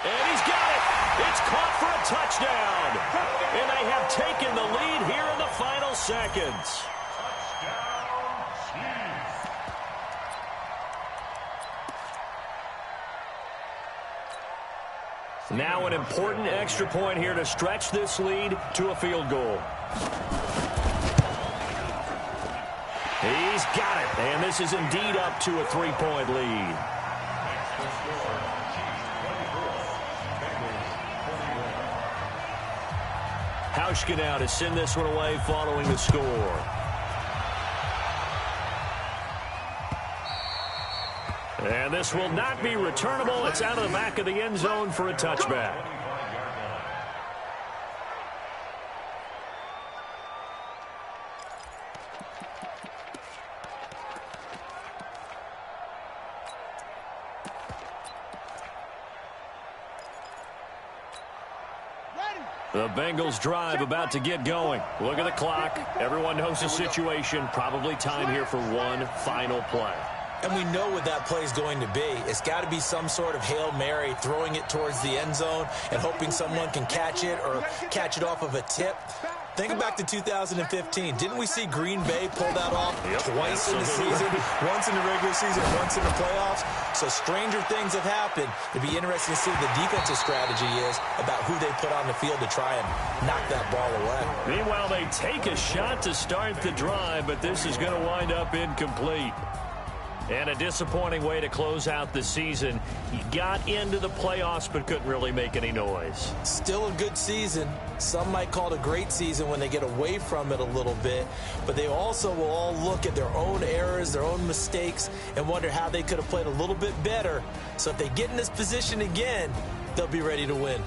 And he's got it. It's caught for a touchdown. And they have taken the lead here in the final seconds. Now an important extra point here to stretch this lead to a field goal. He's got it. And this is indeed up to a 3-point lead. Hauschka now to send this one away following the score. And this will not be returnable. It's out of the back of the end zone for a touchback. The Bengals drive about to get going. Look at the clock. Everyone knows the situation. Probably time here for one final play. And we know what that play is going to be. It's got to be some sort of Hail Mary, throwing it towards the end zone and hoping someone can catch it or catch it off of a tip. Think back to 2015. Didn't we see Green Bay pull that off twice in the season? Once in the regular season, once in the playoffs. So stranger things have happened. It'd be interesting to see what the defensive strategy is about who they put on the field to try and knock that ball away. Meanwhile, they take a shot to start the drive, but this is going to wind up incomplete. And a disappointing way to close out the season. He got into the playoffs but couldn't really make any noise. Still a good season. Some might call it a great season when they get away from it a little bit. But they also will all look at their own errors, their own mistakes, and wonder how they could have played a little bit better. So if they get in this position again, they'll be ready to win.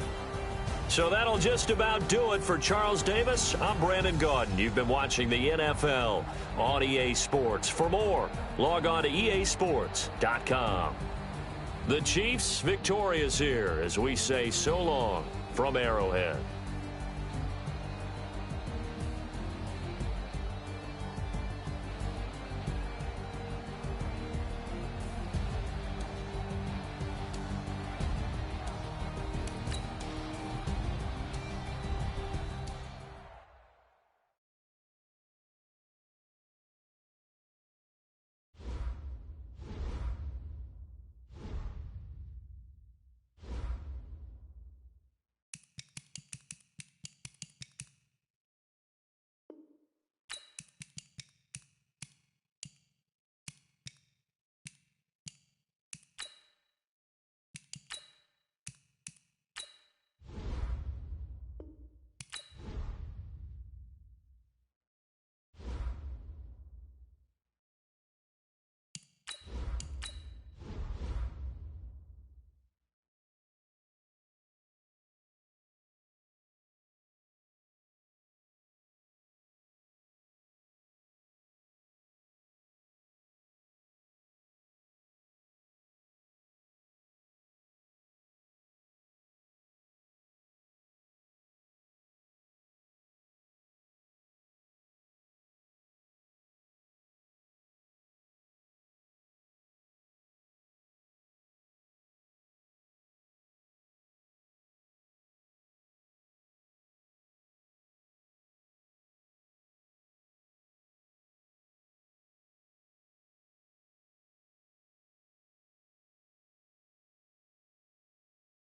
So that'll just about do it for Charles Davis. I'm Brandon Gaudin. You've been watching the NFL on EA Sports. For more, log on to easports.com. The Chiefs victorious here as we say so long from Arrowhead.